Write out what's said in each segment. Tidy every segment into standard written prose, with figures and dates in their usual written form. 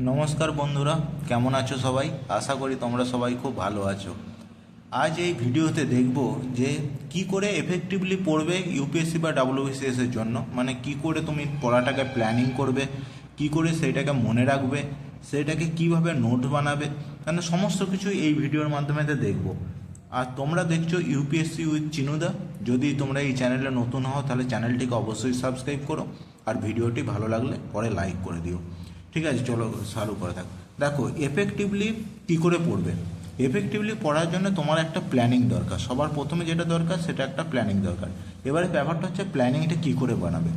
নমস্কার বন্ধুরা, কেমন আছো সবাই? আশা করি তোমরা সবাই খুব ভালো আছো। আজ এই ভিডিওতে দেখব যে কি করে এফেক্টিভলি পড়বে ইউপিএসসি বা ডাব্লিউবিসিএস এর জন্য, মানে কি করে তুমি পড়াটাকে প্ল্যানিং করবে, কি করে সেইটাকে মনে রাখবে, সেটাকে কিভাবে নোট বানাবে, মানে সমস্ত কিছু এই ভিডিওর মাধ্যমে দেখব। আর তোমরা দেখছো ইউপিএসসি উইথ চিনুদা। যদি তোমরা এই চ্যানেলে নতুন হও তাহলে চ্যানেলটিকে অবশ্যই সাবস্ক্রাইব করো, আর ভিডিওটি ভালো লাগলে পরে লাইক করে দিও। ঠিক আছে, চলো চালু করে থাক। দেখো, এফেক্টিভলি কী করে পড়বে। এফেক্টিভলি পড়ার জন্য তোমার একটা প্ল্যানিং দরকার। সবার প্রথমে যেটা দরকার সেটা একটা প্ল্যানিং দরকার। এবারে ব্যাপারটা হচ্ছে প্ল্যানিংটা কী করে বানাবে।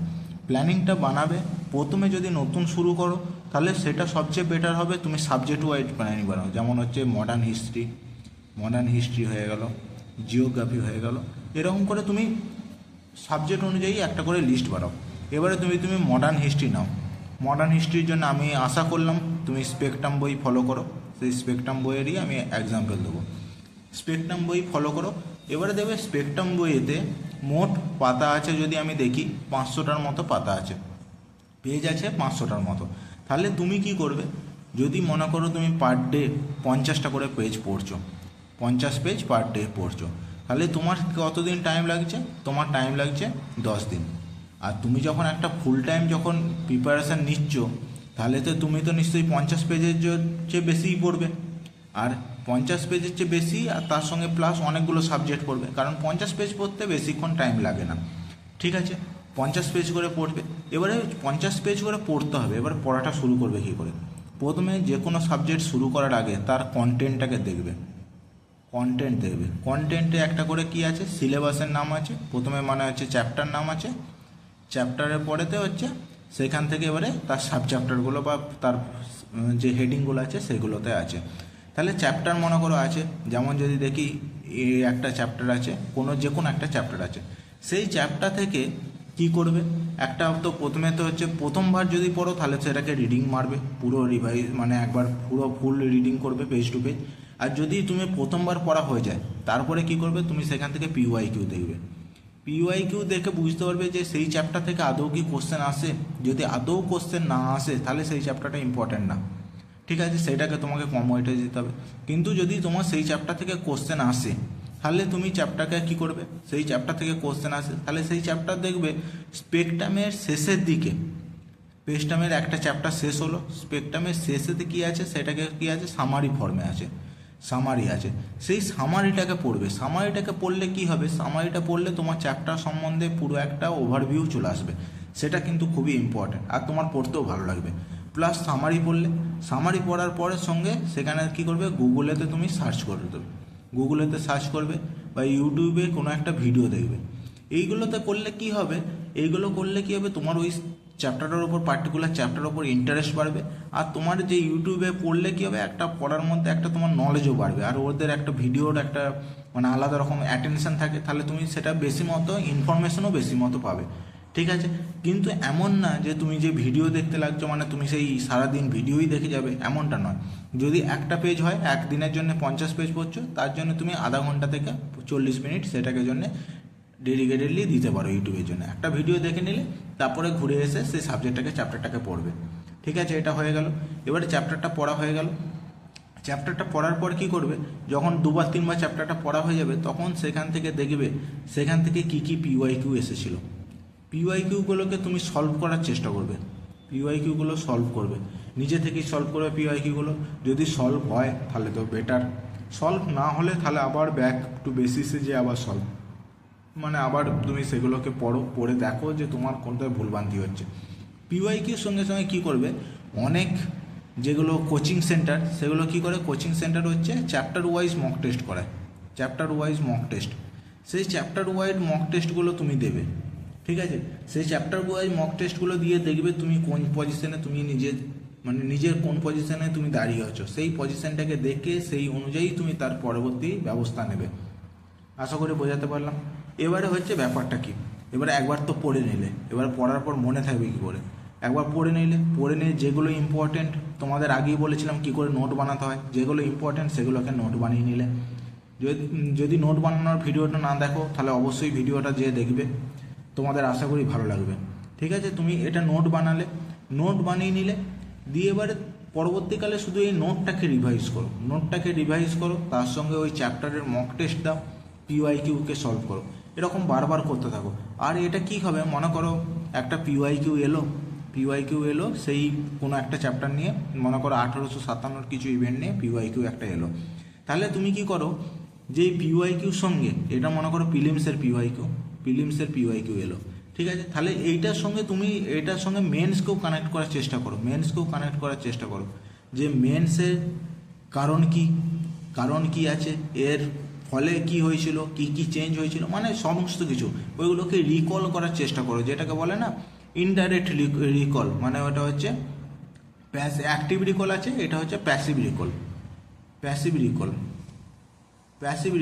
প্ল্যানিংটা বানাবে প্রথমে যদি নতুন শুরু করো তাহলে সেটা সবচেয়ে বেটার হবে তুমি সাবজেক্ট ওয়াইজ প্ল্যানিং বানাও। যেমন হচ্ছে মডার্ন হিস্ট্রি হয়ে গেল, জিওগ্রাফি হয়ে গেল, এরকম করে তুমি সাবজেক্ট অনুযায়ী একটা করে লিস্ট বানাও। এবারে তুমি মডার্ন হিস্ট্রি নাও। মডার্ন হিস্ট্রির জন্য আমি আশা করলাম তুমি স্পেকট্রাম বই ফলো করো। সেই স্পেকট্রাম বইয়েরই আমি এক্সাম্পল দেবো। স্পেকট্রাম বই ফলো করো। এবারে দেবে স্পেকট্রাম বইয়েতে মোট পাতা আছে, যদি আমি দেখি 500টার মতো পাতা আছে, পেজ আছে 500টার মতো। তাহলে তুমি কি করবে, যদি মনে করো তুমি পার ডে 50টা করে পেজ পড়ছো, 50 পেজ পার ডে পড়ছো, তাহলে তোমার কতদিন টাইম লাগছে? তোমার টাইম লাগছে 10 দিন। আর তুমি যখন একটা ফুল টাইম যখন প্রিপারেশান নিচ্ছ, তাহলে তো তুমি তো নিশ্চয়ই 50 পেজের চেয়ে বেশিই পড়বে। আর 50 পেজের চেয়ে বেশি, আর তার সঙ্গে প্লাস অনেকগুলো সাবজেক্ট পড়বে, কারণ 50 পেজ পড়তে বেশিক্ষণ টাইম লাগে না। ঠিক আছে, 50 পেজ করে পড়বে। এবারে 50 পেজ করে পড়তে হবে। এবার পড়াটা শুরু করবে কী করে? প্রথমে যে কোনো সাবজেক্ট শুরু করার আগে তার কন্টেন্টটাকে দেখবে। কন্টেন্টে একটা করে কি আছে, সিলেবাসের নাম আছে প্রথমে, মানে হচ্ছে চ্যাপ্টার নাম আছে। চ্যাপ্টারের পরেতে হচ্ছে সেখান থেকে এবারে তার সাব চ্যাপ্টারগুলো বা তার যে হেডিংগুলো আছে সেগুলোতে আছে। তাহলে চ্যাপ্টার মনে করো আছে, যেমন যদি দেখি একটা চ্যাপ্টার আছে, যে কোনো একটা চ্যাপ্টার আছে, সেই চ্যাপ্টার থেকে কি করবে, একটা তো প্রথমে তো হচ্ছে প্রথমবার যদি পড়ো তাহলে সেটাকে রিডিং মারবে, পুরো রিভাইজ মানে একবার পুরো ফুল রিডিং করবে পেজ টু পেজ। আর যদি তুমি প্রথমবার পড়া হয়ে যায় তারপরে কি করবে, তুমি সেখান থেকে পিওয়াইকিউ দেখবে। পিওয়াইকিউ দেখে বুঝতে পারবে যে সেই চ্যাপ্টার থেকে আদৌ কি কোশ্চেন আসে। যদি আদৌ কোশ্চেন না আসে তাহলে সেই চ্যাপ্টারটা ইম্পর্ট্যান্ট না। ঠিক আছে, সেটাকে তোমাকে কম ওয়েটেজ দিতে হবে। কিন্তু যদি তোমার সেই চ্যাপ্টার থেকে কোশ্চেন আসে তাহলে তুমি চ্যাপ্টারকে কী করবে, সেই চ্যাপ্টার থেকে কোশ্চেন আসে তাহলে সেই চ্যাপ্টার দেখবে স্পেকট্রামের শেষের দিকে। স্পেকট্রামের একটা চ্যাপ্টার শেষ হলো, স্পেকট্রামের শেষেতে কী আছে, সেটাকে কী আছে, সামারি ফর্মে আছে, সামারি আছে। সেই সামারিটাকে পড়বে। সামারিটাকে পড়লে কি হবে, সামারিটা পড়লে তোমার চ্যাপ্টার সম্বন্ধে পুরো একটা ওভারভিউ চলে আসবে। সেটা কিন্তু খুবই ইম্পর্ট্যান্ট, আর তোমার পড়তেও ভালো লাগবে। প্লাস সামারি পড়ার পরের সঙ্গে সেখানে কী করবে, গুগলেতে তুমি সার্চ করে দেবে। গুগলেতে সার্চ করবে বা ইউটিউবে কোনো একটা ভিডিও দেখবে। এইগুলোতে করলে কি হবে, এইগুলো করলে কি হবে, তোমার ওই চ্যাপ্টারটার ওপর, পার্টিকুলার চ্যাপ্টারের ওপর ইন্টারেস্ট বাড়বে। আর তোমার যে ইউটিউবে পড়লে কী হবে, একটা পড়ার মধ্যে একটা তোমার নলেজও বাড়বে। আর ওদের একটা ভিডিওর একটা মানে আলাদা রকম অ্যাটেনশন থাকে, তাহলে তুমি সেটা বেশি মতো ইনফরমেশনও বেশি মতো পাবে। ঠিক আছে, কিন্তু এমন না যে তুমি যে ভিডিও দেখতে লাগছো মানে তুমি সেই সারাদিন ভিডিওই দেখে যাবে, এমনটা নয়। যদি একটা পেজ হয়, একদিনের জন্য 50 পেজ পড়ছো, তার জন্য তুমি আধা ঘন্টা থেকে 40 মিনিট সেটাকে জন্য ডেডিকেটেডলি দিতে পারো ইউটিউবের জন্য। একটা ভিডিও দেখে নিলে তারপরে ঘুরে এসে সেই চ্যাপ্টারটাকে পড়বে। ঠিক আছে, এটা হয়ে গেল। এবারে চ্যাপ্টারটা পড়া হয়ে গেল। চ্যাপ্টারটা পড়ার পর কি করবে, যখন 2-3বার চ্যাপ্টারটা পড়া হয়ে যাবে তখন সেখান থেকে দেখবে সেখান থেকে কী কী পিওয়াইকিউ এসেছিলো। পিওয়াইকিউগুলোকে তুমি সলভ করার চেষ্টা করবে। পিওয়াইকিউগুলো সলভ করবে, নিজে থেকেই সলভ করবে পিওয়াইকিউগুলো। যদি সলভ হয় তাহলে তো বেটার, সলভ না হলে তাহলে আবার ব্যাক টু বেসিসে যে আবার সলভ, মানে আবার তুমি সেগুলোকে পড়ে দেখো যে তোমার কোনটায় ভুলভ্রান্তি হচ্ছে। পিওয়াইকিউর সঙ্গে সঙ্গে কী করবে, অনেক যেগুলো কোচিং সেন্টার, সেগুলো কী করে, কোচিং সেন্টার হচ্ছে চ্যাপ্টার ওয়াইজ মক টেস্ট করায়। সেই চ্যাপ্টার ওয়াইজ মক টেস্টগুলো তুমি দেবে। ঠিক আছে, সেই চ্যাপ্টার ওয়াইজ মক টেস্টগুলো দিয়ে দেখবে তুমি কোন পজিশনে, তুমি নিজের কোন পজিশনে তুমি দাঁড়িয়ে আছো, সেই পজিশনটাকে দেখে সেই অনুযায়ী তুমি তার পরবর্তী ব্যবস্থা নেবে। আশা করি বোঝাতে পারলাম। এবারে হচ্ছে ব্যাপারটা কি, এবারে একবার তো পড়ে নিলে, এবার পড়ার পর মনে থাকবে কী করে, একবার পড়ে নিয়ে যেগুলো ইম্পর্টেন্ট, তোমাদের আগেই বলেছিলাম কী করে নোট বানাতে হয়, যেগুলো ইম্পর্টেন্ট সেগুলোকে নোট বানিয়ে নিলে। যদি নোট বানানোর ভিডিওটা না দেখো তাহলে অবশ্যই ভিডিওটা যে দেখবে, তোমাদের আশা করি ভালো লাগবে। ঠিক আছে, তুমি এটা নোট বানিয়ে নিলে, দিয়ে এবারে পরবর্তীকালে শুধু এই নোটটাকে রিভাইজ করো, তার সঙ্গে ওই চ্যাপ্টারের মক টেস্ট দাও, পিওয়াইকিউকে সলভ করো, এরকম বারবার করতে থাকো। আর এটা কি হবে, মনে করো একটা পিওয়াইকিউ এলো সেই কোনো একটা চ্যাপ্টার নিয়ে, মনে করো 1857 কিছু ইভেন্ট নিয়ে পিওয়াইকিউ একটা এলো, তাহলে তুমি কি করো, যে পিওয়াইকিউর সঙ্গে এটা মনে করো প্রিলিমসের পিওয়াইকিউ এলো, ঠিক আছে, তাহলে এইটার সঙ্গে মেন্সকেও কানেক্ট করার চেষ্টা করো, যে মেন্সের কারণ কি আছে, এর ফলে কি হয়েছিল, কি চেঞ্জ হয়েছিল, মানে সমস্ত কিছু ওইগুলোকে রিকল করার চেষ্টা করো, যেটাকে বলে না ইনডাইরেক্ট রিকল, মানে ওটা হচ্ছে অ্যাক্টিভ রিকল আছে, এটা হচ্ছে প্যাসিভ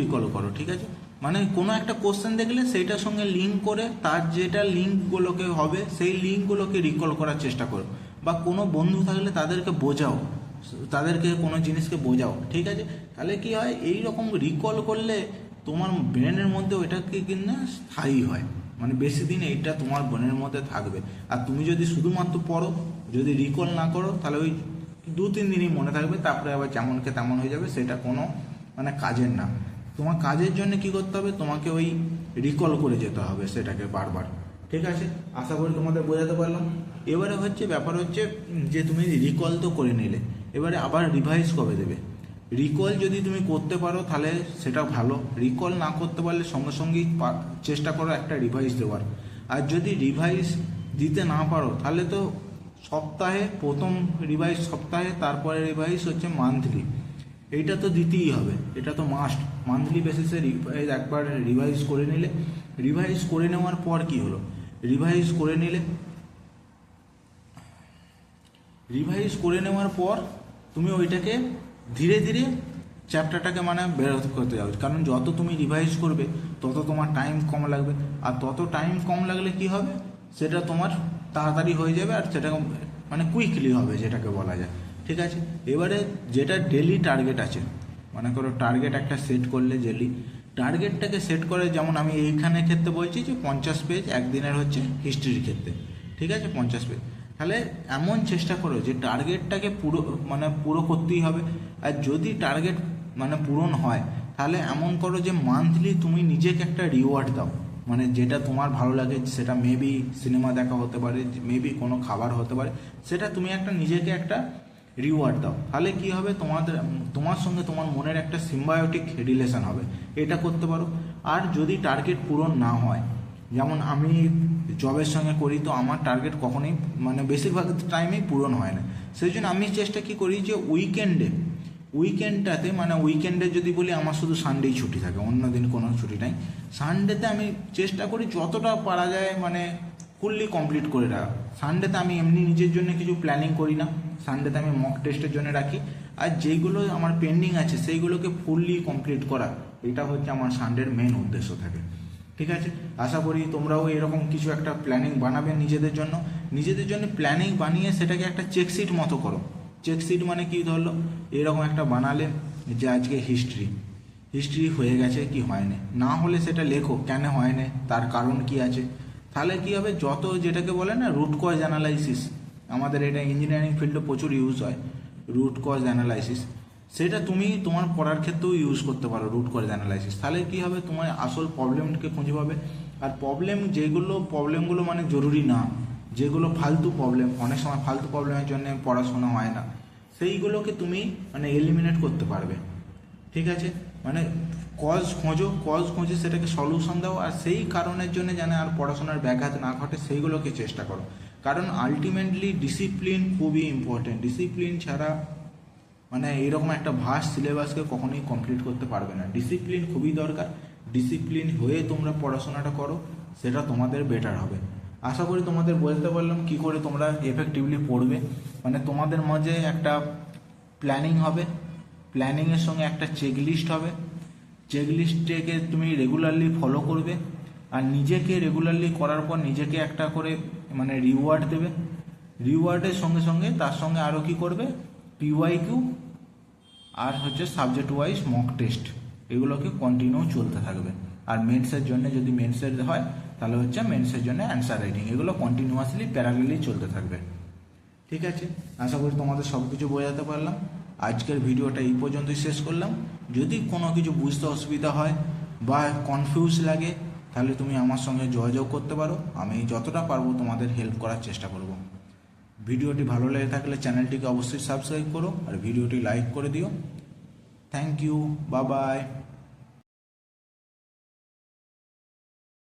রিকল করো, ঠিক আছে। মানে কোনো একটা কোশ্চেন দেখলে সেইটার সঙ্গে লিঙ্ক করে তার যেটা লিঙ্কগুলোকে হবে সেই লিঙ্কগুলোকে রিকল করার চেষ্টা করো, বা কোনো বন্ধু থাকলে তাদেরকে কোনো জিনিসকে বোঝাও, ঠিক আছে। তাহলে কি হয়, এই রকম রিকল করলে তোমার ব্রেনের মধ্যে ওইটাকে কিন্তু স্থায়ী হয়, মানে বেশি দিন এইটা তোমার ব্রেনের মধ্যে থাকবে। আর তুমি যদি শুধুমাত্র পড়ো, যদি রিকল না করো, তাহলে ওই 2-3 দিনই মনে থাকবে, তারপরে আবার যেমনকে তেমন হয়ে যাবে, সেটা কোনো মানে কাজের না। তোমার কাজের জন্য কি করতে হবে, তোমাকে ওই রিকল করে যেতে হবে সেটাকে বারবার, ঠিক আছে। আশা করি তোমাদের বোঝাতে পারলাম। এবারে ব্যাপার হচ্ছে যে তুমি রিকল তো করে নিলে, এবারে আবার রিভাইজ কবে দেবে। রিকল যদি তুমি করতে পারো তাহলে সেটা ভালো, রিকল না করতে পারলে সঙ্গে সঙ্গেই চেষ্টা করো একটা রিভাইজ দেওয়ার। আর যদি রিভাইজ দিতে না পারো তাহলে তো প্রথম রিভাইজ সপ্তাহে, তারপরে রিভাইজ হচ্ছে মান্থলি, এইটা তো দিতেই হবে, এটা তো মাস্ট। মান্থলি বেসিসে একবার রিভাইজ করে নেওয়ার পর কি হলো, রিভাইজ করে নেওয়ার পর তুমি ওইটাকে ধীরে ধীরে চ্যাপ্টারটাকে মানে বের করতে যাও, কারণ যত তুমি রিভাইজ করবে তত তোমার টাইম কম লাগবে, আর তত টাইম কম লাগলে কি হবে, সেটা তোমার তাড়াতাড়ি হয়ে যাবে, আর সেটা মানে কুইকলি হবে যেটাকে বলা যায়, ঠিক আছে। এবারে যেটা ডেলি টার্গেট আছে, মনে করো টার্গেট একটা সেট করলে, টার্গেটটাকে সেট করে, যেমন আমি এইখানে ক্ষেত্রে বলছি যে 50 পেজ একদিনের হচ্ছে হিস্ট্রির ক্ষেত্রে, ঠিক আছে, 50 পেজ। তাহলে এমন চেষ্টা করো যে টার্গেটটাকে পুরো করতেই হবে। আর যদি টার্গেট মানে পূরণ হয়, তাহলে এমন করো যে মান্থলি তুমি নিজেকে একটা রিওয়ার্ড দাও, মানে যেটা তোমার ভালো লাগে, সেটা মেবি সিনেমা দেখা হতে পারে, মেবি কোনো খাবার হতে পারে, সেটা তুমি নিজেকে একটা রিওয়ার্ড দাও। তাহলে কি হবে, তোমার সঙ্গে তোমার মনের একটা সিম্বায়োটিক রিলেশন হবে, এটা করতে পারো। আর যদি টার্গেট পূরণ না হয়, যেমন আমি জবের সঙ্গে করি, তো আমার টার্গেট কখনোই মানে বেশিরভাগ টাইমেই পূরণ হয় না, সেই জন্য আমি চেষ্টা কি করি যে উইকেন্ডে যদি বলি, আমার শুধু সানডেই ছুটি থাকে, অন্য দিন কোনো ছুটি নাই। সানডেতে আমি চেষ্টা করি যতটা পারা যায় মানে ফুললি কমপ্লিট করে রাখা। সানডেতে আমি এমনি নিজের জন্য কিছু প্ল্যানিং করি না, সানডেতে আমি মক টেস্টের জন্য রাখি, আর যেইগুলো আমার পেন্ডিং আছে সেইগুলোকে ফুললি কমপ্লিট করা, এটা হচ্ছে আমার সানডের মেন উদ্দেশ্য থাকে, ঠিক আছে। আশা করি তোমরাও এরকম কিছু একটা প্ল্যানিং বানাবে নিজেদের জন্য প্ল্যানিং বানিয়ে সেটাকে একটা চেকশিট মতো করো। চেকশিট মানে কি, ধরলো এরকম একটা বানালে যে আজকে হিস্ট্রি হয়ে গেছে কি হয়নি, না হলে সেটা লেখো কেন হয়নি, তার কারণ কি আছে। তাহলে কি হবে, যত যেটাকে বলে না রুট কজ অ্যানালাইসিস, আমাদের এটা ইঞ্জিনিয়ারিং ফিল্ডে প্রচুর ইউজ হয়, রুট কজ অ্যানালাইসিস, সেটা তুমি তোমার পড়ার ক্ষেত্রেও ইউজ করতে পারো, রুট কজ অ্যানালাইসিস। তাহলে কি হবে, তোমার আসল প্রবলেমকে খুঁজে পাবে। আর প্রবলেমগুলো মানে জরুরি না, যেগুলো ফালতু প্রবলেম, অনেক সময় ফালতু প্রবলেমের জন্য পড়াশোনা হয় না, সেইগুলোকে তুমি মানে এলিমিনেট করতে পারবে, ঠিক আছে। মানে কজ খোঁজে সেটাকে সলিউশন দাও, আর সেই কারণের জন্য যেন আর পড়াশোনার ব্যাঘাত না ঘটে সেইগুলোকে চেষ্টা করো। কারণ আলটিমেটলি ডিসিপ্লিন খুবই ইম্পর্টেন্ট, ডিসিপ্লিন ছাড়া মানে এরকম একটা ভাস্ট সিলেবাসকে কখনোই কমপ্লিট করতে পারবে না। ডিসিপ্লিন খুবই দরকার, ডিসিপ্লিন হয়ে তোমরা পড়াশোনাটা করো, সেটা তোমাদের বেটার হবে। আশা করি তোমাদের বলতে পারলাম কি করে তোমরা এফেক্টিভলি পড়বে। মানে তোমাদের মাঝে একটা প্ল্যানিং হবে, প্ল্যানিংয়ের সঙ্গে একটা চেকলিস্ট হবে, চেকলিস্টটাকে তুমি রেগুলারলি ফলো করবে, আর নিজেকে রেগুলারলি করার পর নিজেকে একটা করে মানে রিওয়ার্ড দেবে। রিওয়ার্ডের সঙ্গে সঙ্গে তার সঙ্গে আরও কি করবে, পিওয়াইকিউ আর হচ্ছে সাবজেক্ট ওয়াইজ মক টেস্ট, এগুলোকে কন্টিনিউ চলতে থাকবে। আর মেন্সের জন্য যদি মেন্সের হয় তাহলে হচ্ছে মেন্সের জন্য অ্যান্সার রাইটিং, এগুলো কন্টিনিউয়াসলি প্যারালালি চলতে থাকবে। ঠিক আছে, আশা করি তোমাদের সব কিছু বোঝাতে পারলাম। আজকের ভিডিওটা এই পর্যন্তই শেষ করলাম। যদি কোনো কিছু বুঝতে অসুবিধা হয় বা কনফিউজ লাগে তাহলে তুমি আমার সঙ্গে যোগাযোগ করতে পারো, আমি যতটা পারবো তোমাদের হেল্প করার চেষ্টা করব। ভিডিওটি ভালো লেগে থাকলে চ্যানেলটিকে অবশ্যই সাবস্ক্রাইব করো আর ভিডিওটি লাইক করে দিও। Thank you, bye by.